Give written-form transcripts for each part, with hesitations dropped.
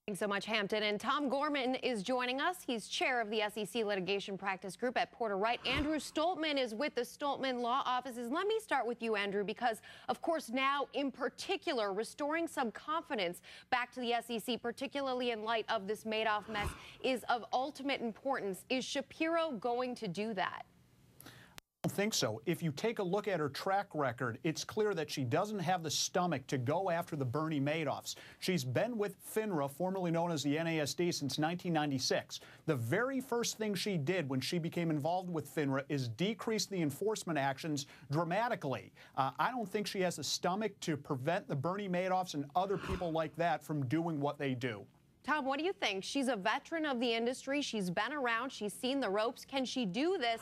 Thanks so much, Hampton. And Tom Gorman is joining us. He's chair of the SEC Litigation Practice Group at Porter Wright. Andrew Stoltman is with the Stoltman Law Offices. Let me start with you, Andrew, because, of course, now, in particular, restoring some confidence back to the SEC, particularly in light of this Madoff mess, is of ultimate importance. Is Schapiro going to do that? I don't think so. If you take a look at her track record, it's clear that she doesn't have the stomach to go after the Bernie Madoffs. She's been with FINRA, formerly known as the NASD, since 1996. The very first thing she did when she became involved with FINRA is decrease the enforcement actions dramatically. I don't think she has the stomach to prevent the Bernie Madoffs and other people like that from doing what they do. Tom, what do you think? She's a veteran of the industry. She's been around. She's seen the ropes. Can she do this,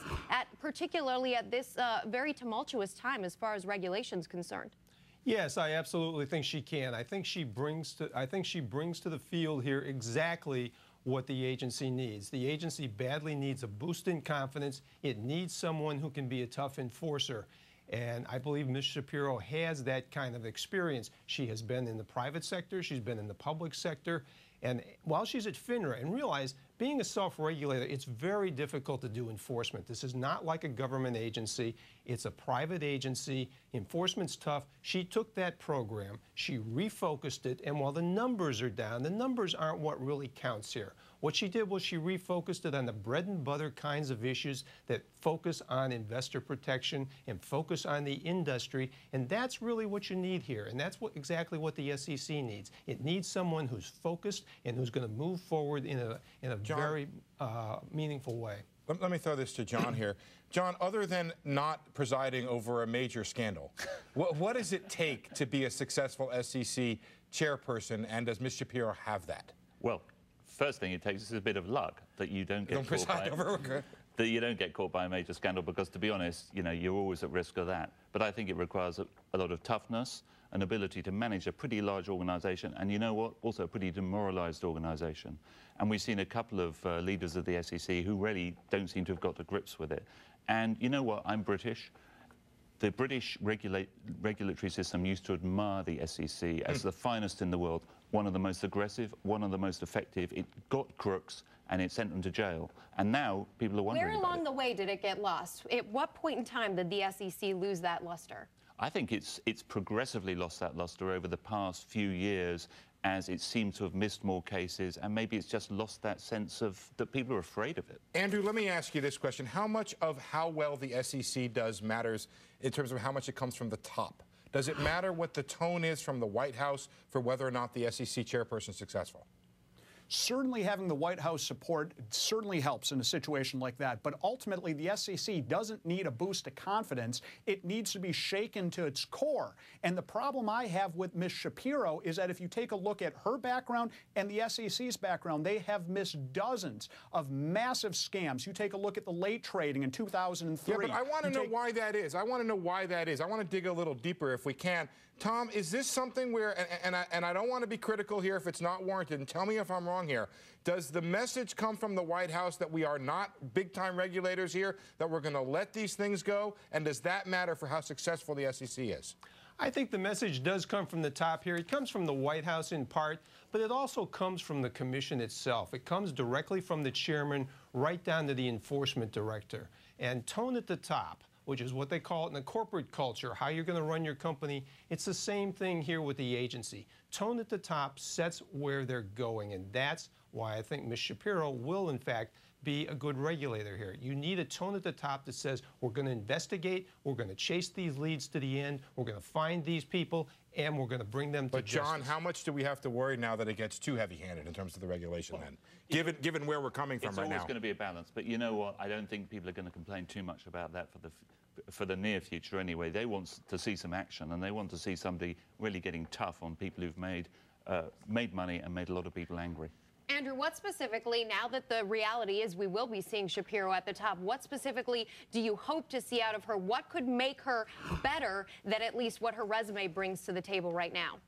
particularly at this very tumultuous time as far as regulation's concerned? Yes, I absolutely think she can. I think she brings to the field here exactly what the agency needs. The agency badly needs a boost in confidence. It needs someone who can be a tough enforcer. And I believe Ms. Schapiro has that kind of experience. She has been in the private sector. She's been in the public sector. And while she's at FINRA, and realize, being a self-regulator, it's very difficult to do enforcement. This is not like a government agency. It's a private agency. Enforcement's tough. She took that program, she refocused it, and while the numbers are down, the numbers aren't what really counts here. What she did was she refocused it on the bread and butter kinds of issues that focus on investor protection and focus on the industry, and that's really what you need here, and that's exactly what the SEC needs. It needs someone who's focused and who's going to move forward in a very meaningful way. Let me throw this to John here. John, other than not presiding over a major scandal, what does it take to be a successful SEC chairperson, and does Ms. Schapiro have that? Well, first thing it takes is a bit of luck that you don't get caught by a major scandal, because, to be honest, you know, you're always at risk of that. But I think it requires a lot of toughness, an ability to manage a pretty large organization, and, you know what, also a pretty demoralized organization. And we've seen a couple of leaders of the SEC who really don't seem to have got to grips with it. And you know what, I'm British. The British regulatory system used to admire the SEC as the finest in the world, one of the most aggressive, one of the most effective. It got crooks and it sent them to jail. And now people are wondering where along the way did it get lost? At what point in time did the SEC lose that luster? I think it's progressively lost that luster over the past few years, as it seems to have missed more cases, and maybe it's just lost that sense of that people are afraid of it. Andrew, let me ask you this question. How much of how well the SEC does matters in terms of how much it comes from the top? Does it matter what the tone is from the White House for whether or not the SEC chairperson is successful? Certainly having the White House support certainly helps in a situation like that. But ultimately, the SEC doesn't need a boost of confidence. It needs to be shaken to its core. And the problem I have with Ms. Schapiro is that if you take a look at her background and the SEC's background, they have missed dozens of massive scams. You take a look at the late trading in 2003. Yeah, but I want to know why that is. I want to know why that is. I want to dig a little deeper if we can. Tom, is this something where, and I don't want to be critical here if it's not warranted, and tell me if I'm wrong here, does the message come from the White House that we are not big-time regulators here, that we're going to let these things go, and does that matter for how successful the SEC is? I think the message does come from the top here. It comes from the White House in part, but it also comes from the commission itself. It comes directly from the chairman right down to the enforcement director. And tone at the top, which is what they call it in the corporate culture, how you're going to run your company. It's the same thing here with the agency. Tone at the top sets where they're going, and that's why I think Ms. Schapiro will, in fact, be a good regulator here. You need a tone at the top that says, we're going to investigate, we're going to chase these leads to the end, we're going to find these people, and we're going to bring them to justice. But, John, how much do we have to worry now that it gets too heavy-handed in terms of the regulation then, given where we're coming from right now? It's always going to be a balance, but you know what? I don't think people are going to complain too much about that for the near future anyway. They want to see some action, and they want to see somebody really getting tough on people who've made money and made a lot of people angry. Andrew, what specifically, now that the reality is we will be seeing Schapiro at the top, what specifically do you hope to see out of her? What could make her better than at least what her resume brings to the table right now?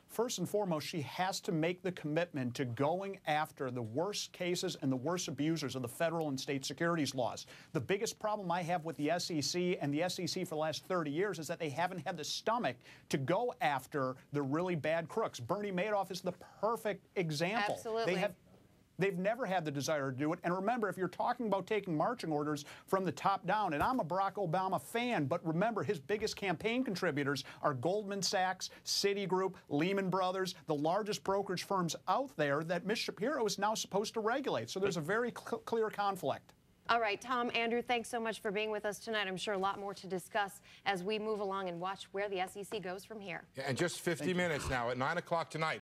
First and foremost, she has to make the commitment to going after the worst cases and the worst abusers of the federal and state securities laws. The biggest problem I have with the SEC and the SEC for the last 30 years is that they haven't had the stomach to go after the really bad crooks. Bernie Madoff is the perfect example. Absolutely. They've never had the desire to do it. And remember, if you're talking about taking marching orders from the top down, and I'm a Barack Obama fan, but remember, his biggest campaign contributors are Goldman Sachs, Citigroup, Lehman Brothers, the largest brokerage firms out there that Ms. Schapiro is now supposed to regulate. So there's a very clear conflict. All right, Tom, Andrew, thanks so much for being with us tonight. I'm sure a lot more to discuss as we move along and watch where the SEC goes from here. Yeah, and just 50 minutes now at 9 o'clock tonight.